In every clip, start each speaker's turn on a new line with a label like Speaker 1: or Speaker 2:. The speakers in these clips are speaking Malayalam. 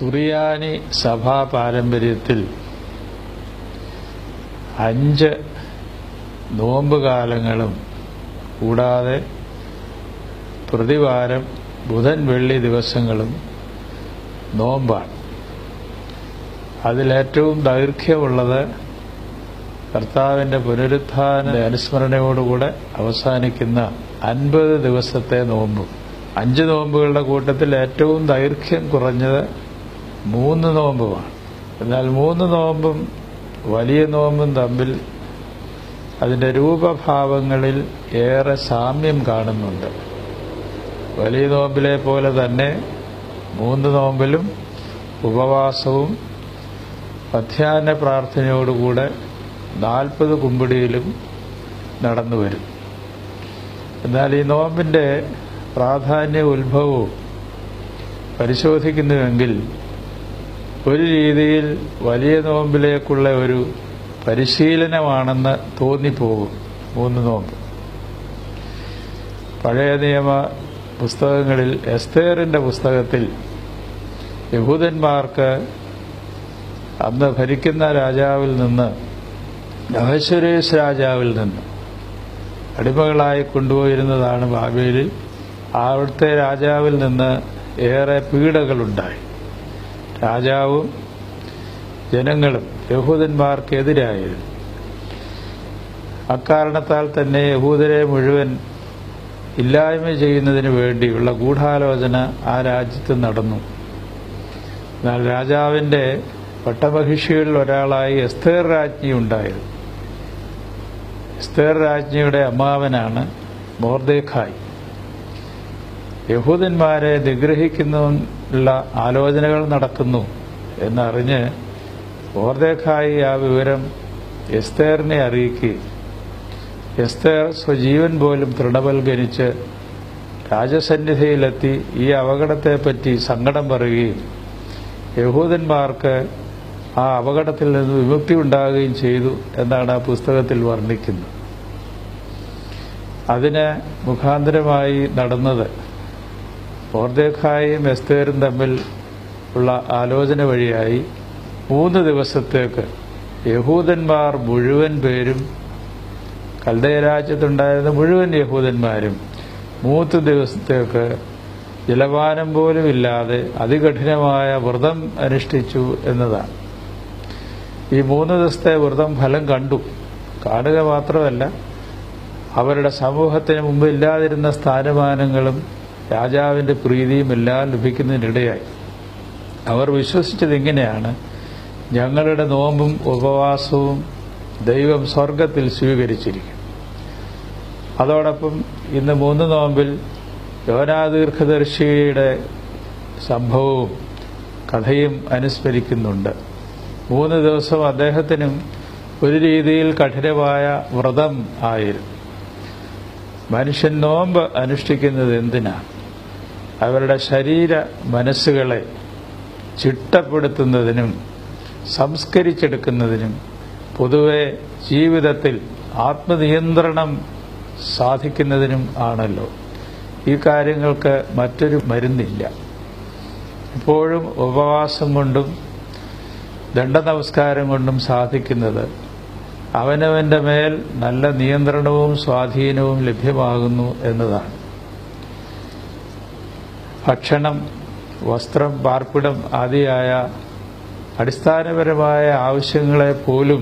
Speaker 1: സുറിയാനി സഭാ പാരമ്പര്യത്തിൽ 5 നോമ്പ് കാലങ്ങളും കൂടാതെ പ്രതിവാരം ബുധൻ വെള്ളി ദിവസങ്ങളും നോമ്പാണ്. അതിലേറ്റവും ദൈർഘ്യമുള്ളത് കർത്താവിൻ്റെ പുനരുത്ഥാന അനുസ്മരണയോടുകൂടെ അവസാനിക്കുന്ന 50 ദിവസത്തെ നോമ്പും. 5 നോമ്പുകളുടെ കൂട്ടത്തിൽ ഏറ്റവും ദൈർഘ്യം കുറഞ്ഞത് 3 നോമ്പുമാണ്. എന്നാൽ 3 നോമ്പും വലിയ നോമ്പും തമ്മിൽ അതിൻ്റെ രൂപഭാവങ്ങളിൽ ഏറെ സാമ്യം കാണുന്നുണ്ട്. വലിയ നോമ്പിലെ പോലെ തന്നെ 3 നോമ്പിലും ഉപവാസവും മധ്യാഹ്ന പ്രാർത്ഥനയോടുകൂടെ 40 കുമ്പിടിയിലും നടന്നു വരും. എന്നാൽ ഈ നോമ്പിൻ്റെ പ്രാധാന്യ ഉത്ഭവവും പരിശോധിക്കുന്നുവെങ്കിൽ ഒരു രീതിയിൽ വലിയ നോമ്പിലേക്കുള്ള ഒരു പരിശീലനമാണെന്ന് തോന്നിപ്പോകും 3 നോമ്പ്. പഴയ നിയമ പുസ്തകങ്ങളിൽ എസ്തേറിൻ്റെ പുസ്തകത്തിൽ യഹൂദന്മാർക്ക് അന്ന് ഭരിക്കുന്ന രാജാവിൽ നിന്ന്, അഹശ്വേരോശ് രാജാവിൽ നിന്ന് അടിമകളായി കൊണ്ടുപോയിരുന്നതാണ് ബാബേലിൽ. അവിടുത്തെ രാജാവിൽ നിന്ന് ഏറെ പീഡകളുണ്ടായി. രാജാവും ജനങ്ങളും യഹൂദന്മാർക്കെതിരായിരുന്നു. അക്കാരണത്താൽ തന്നെ യഹൂദരെ മുഴുവൻ ഇല്ലായ്മ ചെയ്യുന്നതിന് വേണ്ടിയുള്ള ഗൂഢാലോചന ആ രാജ്യത്ത് നടന്നു. എന്നാൽ രാജാവിൻ്റെ പട്ടമഹിഷികളിൽ ഒരാളായി എസ്തേർ രാജ്ഞി ഉണ്ടായിരുന്നു. എസ്തേർ രാജ്ഞിയുടെ അമ്മാവനാണ് മൊർദെഖായി. യഹൂദന്മാരെ നിഗ്രഹിക്കുന്നതിനുള്ള ആലോചനകൾ നടക്കുന്നു എന്നറിഞ്ഞ് മൊർദെഖായി ആ വിവരം എസ്തേറിനെ അറിയിക്കുകയും എസ്തേർ സ്വജീവൻ പോലും തൃണവൽക്കരിച്ച് രാജസന്നിധിയിലെത്തി ഈ അപകടത്തെപ്പറ്റി സങ്കടം പറയുകയും യഹൂദന്മാർക്ക് ആ അപകടത്തിൽ നിന്ന് വിമുക്തി ഉണ്ടാകുകയും ചെയ്തു എന്നാണ് ആ പുസ്തകത്തിൽ വർണ്ണിക്കുന്നത്. അതിന് മുഖാന്തരമായി നടന്നത് മൊർദെഖായിയും എസ്തേറും തമ്മിൽ ഉള്ള ആലോചന വഴിയായി 3 ദിവസത്തേക്ക് യഹൂദന്മാർ മുഴുവൻ പേരും, കൽദയ രാജ്യത്തുണ്ടായിരുന്ന മുഴുവൻ യഹൂദന്മാരും 3 ദിവസത്തേക്ക് ജലപാനം പോലും ഇല്ലാതെ അതികഠിനമായ വ്രതം അനുഷ്ഠിച്ചു എന്നതാണ്. ഈ 3 ദിവസത്തെ വ്രതം ഫലം കാണുക മാത്രമല്ല, അവരുടെ സമൂഹത്തിന് മുമ്പ് ഇല്ലാതിരുന്ന സ്ഥാനമാനങ്ങളും രാജാവിൻ്റെ പ്രീതിയും എല്ലാം ലഭിക്കുന്നതിനിടയായി. അവർ വിശ്വസിച്ചത് ഇങ്ങനെയാണ്: ഞങ്ങളുടെ നോമ്പും ഉപവാസവും ദൈവം സ്വർഗത്തിൽ സ്വീകരിച്ചിരിക്കും. അതോടൊപ്പം ഇന്ന് 3 നോമ്പിൽ യോനാ ദീർഘദർശിയുടെ സംഭവവും കഥയും അനുസ്മരിക്കുന്നുണ്ട്. 3 ദിവസം അദ്ദേഹത്തിനും ഒരു രീതിയിൽ കഠിനമായ വ്രതം ആയിരുന്നു. മനുഷ്യൻ നോമ്പ് അനുഷ്ഠിക്കുന്നത് എന്തിനാണ്? അവരുടെ ശരീര മനസ്സുകളെ ചിട്ടപ്പെടുത്തുന്നതിനും സംസ്കരിച്ചെടുക്കുന്നതിനും പൊതുവെ ജീവിതത്തിൽ ആത്മനിയന്ത്രണം സാധിക്കുന്നതിനും ആണല്ലോ. ഈ കാര്യങ്ങൾക്ക് മറ്റൊരു മരുന്നില്ല. ഇപ്പോഴും ഉപവാസം കൊണ്ടും ദണ്ഡനമസ്കാരം കൊണ്ടും സാധിക്കുന്നത് അവനവൻ്റെ മേൽ നല്ല നിയന്ത്രണവും സ്വാധീനവും ലഭ്യമാകുന്നു എന്നതാണ്. ഭക്ഷണം, വസ്ത്രം, പാർപ്പിടം ആദിയായ അടിസ്ഥാനപരമായ ആവശ്യങ്ങളെ പോലും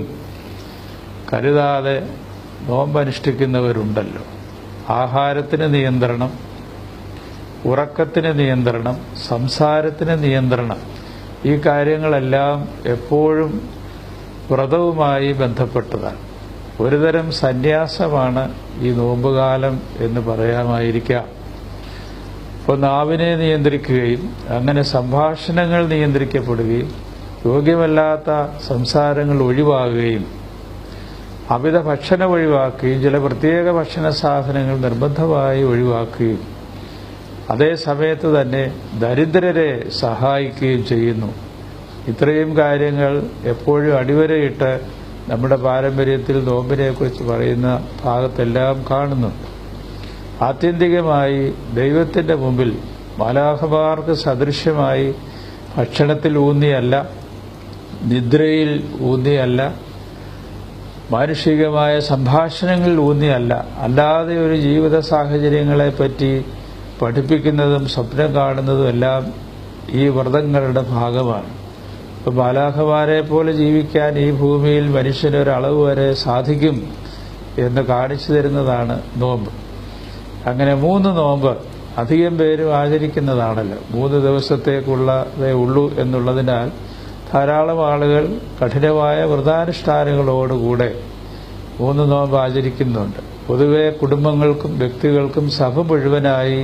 Speaker 1: കരുതാതെ നോമ്പനുഷ്ഠിക്കുന്നവരുണ്ടല്ലോ. ആഹാരത്തിന് നിയന്ത്രണം, ഉറക്കത്തിന് നിയന്ത്രണം, സംസാരത്തിന് നിയന്ത്രണം, ഈ കാര്യങ്ങളെല്ലാം എപ്പോഴും വ്രതവുമായി ബന്ധപ്പെട്ടതാണ്. ഒരുതരം സന്യാസമാണ് ഈ നോമ്പുകാലം എന്ന് പറയാമായിരിക്കാം. അപ്പോൾ നാവിനെ നിയന്ത്രിക്കുകയും അങ്ങനെ സംഭാഷണങ്ങൾ നിയന്ത്രിക്കപ്പെടുകയും യോഗ്യമല്ലാത്ത സംസാരങ്ങൾ ഒഴിവാകുകയും അമിത ഭക്ഷണം ഒഴിവാക്കുകയും ചില പ്രത്യേക ഭക്ഷണ സാധനങ്ങൾ നിർബന്ധമായി ഒഴിവാക്കുകയും അതേ സമയത്ത് തന്നെ ദരിദ്രരെ സഹായിക്കുകയും ചെയ്യുന്നു. ഇത്രയും കാര്യങ്ങൾ എപ്പോഴും അടിവരയിട്ട് നമ്മുടെ പാരമ്പര്യത്തിൽ നോമ്പിനെക്കുറിച്ച് പറയുന്ന ഭാഗത്തെല്ലാം കാണുന്നുണ്ട്. ആത്യന്തികമായി ദൈവത്തിൻ്റെ മുമ്പിൽ മാലാഖമാർക്ക് സദൃശ്യമായി ഭക്ഷണത്തിൽ ഊന്നിയല്ല, നിദ്രയിൽ ഊന്നിയല്ല, മാനുഷികമായ സംഭാഷണങ്ങളിൽ ഊന്നിയല്ല, അല്ലാതെ ഒരു ജീവിത സാഹചര്യങ്ങളെപ്പറ്റി പഠിപ്പിക്കുന്നതും സ്വപ്നം കാണുന്നതും എല്ലാം ഈ വ്രതങ്ങളുടെ ഭാഗമാണ്. ഇപ്പം മാലാഖമാരെ പോലെ ജീവിക്കാൻ ഈ ഭൂമിയിൽ മനുഷ്യനൊരളവ് വരെ സാധിക്കും എന്ന് കാണിച്ചു തരുന്നതാണ് നോമ്പ്. അങ്ങനെ 3 നോമ്പ് അധികം പേരും ആചരിക്കുന്നതാണല്ലോ. 3 ദിവസത്തേക്കുള്ളതേ ഉള്ളൂ എന്നുള്ളതിനാൽ ധാരാളം ആളുകൾ കഠിനമായ വ്രതാനുഷ്ഠാനങ്ങളോടുകൂടെ 3 നോമ്പ് ആചരിക്കുന്നുണ്ട്. പൊതുവെ കുടുംബങ്ങൾക്കും വ്യക്തികൾക്കും സഭ മുഴുവനായി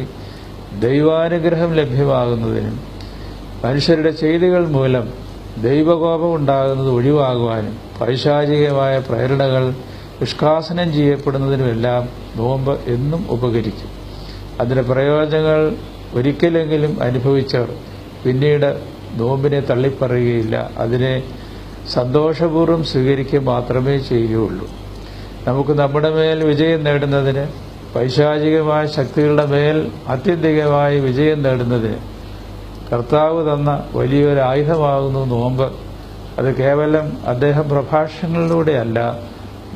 Speaker 1: ദൈവാനുഗ്രഹം ലഭ്യമാകുന്നതിനും മനുഷ്യരുടെ ചെയ്തികൾ മൂലം ദൈവകോപം ഉണ്ടാകുന്നത് ഒഴിവാകുവാനും പൈശാചികമായ പ്രേരണകൾ നിഷ്കാസനം ചെയ്യപ്പെടുന്നതിനുമെല്ലാം നോമ്പ് എന്നും ഉപകരിക്കും. അതിന്റെ പ്രയോജനങ്ങൾ ഒരിക്കലെങ്കിലും അനുഭവിച്ചവർ പിന്നീട് നോമ്പിനെ തള്ളിപ്പറയുകയില്ല, അതിനെ സന്തോഷപൂർവ്വം സ്വീകരിക്കുക മാത്രമേ ചെയ്യുകയുള്ളൂ. നമുക്ക് നമ്മുടെ മേൽ വിജയം നേടുന്നതിന്, പൈശാചികമായ ശക്തികളുടെ മേൽ ആത്യന്തികമായി വിജയം നേടുന്നതിന് കർത്താവ് തന്ന വലിയൊരു ആയുധമാകുന്നു നോമ്പ്. അത് കേവലം അദ്ദേഹം പ്രഭാഷണങ്ങളിലൂടെയല്ല,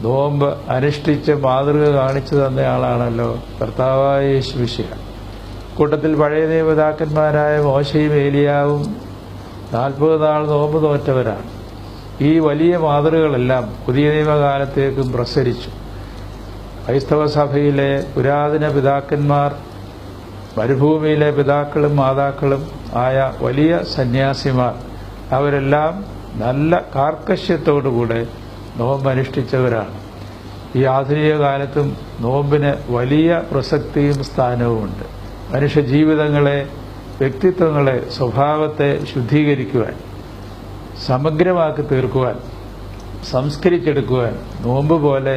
Speaker 1: നോമ്പ് അനുഷ്ഠിച്ച് മാതൃക കാണിച്ചു തന്നയാളാണല്ലോ കർത്താവായ യേശുമിശിഹ. കൂട്ടത്തിൽ പഴയ നിയമപിതാക്കന്മാരായ മോശയും ഏലിയാവും 40 നാൾ നോമ്പ് നോറ്റവരാണ്. ഈ വലിയ മാതൃകകളെല്ലാം പുതിയ നിയമകാലത്തേക്കും പ്രസരിച്ചു. ക്രൈസ്തവ സഭയിലെ പുരാതന പിതാക്കന്മാർ, മരുഭൂമിയിലെ പിതാക്കളും മാതാക്കളും ആയ വലിയ സന്യാസിമാർ, അവരെല്ലാം നല്ല കാർക്കശ്യത്തോടുകൂടെ നോമ്പ് അനുഷ്ഠിച്ചവരാണ്. ഈ ആധുനിക കാലത്തും നോമ്പിന് വലിയ പ്രസക്തിയും സ്ഥാനവുമുണ്ട്. മനുഷ്യ ജീവിതങ്ങളെ, വ്യക്തിത്വങ്ങളെ, സ്വഭാവത്തെ ശുദ്ധീകരിക്കുവാൻ, സമഗ്രമാക്കി തീർക്കുവാൻ, സംസ്കരിച്ചെടുക്കുവാൻ നോമ്പ് പോലെ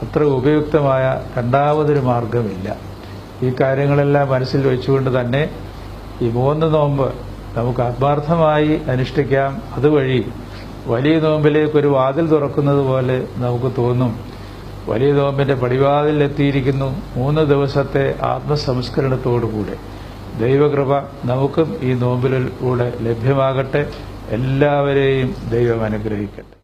Speaker 1: അത്ര ഉപയുക്തമായ രണ്ടാമതൊരു മാർഗമില്ല. ഈ കാര്യങ്ങളെല്ലാം മനസ്സിൽ വെച്ചുകൊണ്ട് തന്നെ ഈ 3 നോമ്പ് നമുക്ക് ആത്മാർത്ഥമായി അനുഷ്ഠിക്കാം. അതുവഴി വലിയ നോമ്പിലേക്ക് ഒരു വാതിൽ തുറക്കുന്നത് പോലെ നമുക്ക് തോന്നും. വലിയ നോമ്പിന്റെ പടിവാതിൽ എത്തിയിരിക്കുന്നു. 3 ദിവസത്തെ ആത്മസംസ്കരണത്തോടുകൂടെ ദൈവകൃപ നമുക്കും ഈ നോമ്പിലൂടെ ലഭ്യമാകട്ടെ. എല്ലാവരെയും ദൈവം അനുഗ്രഹിക്കട്ടെ.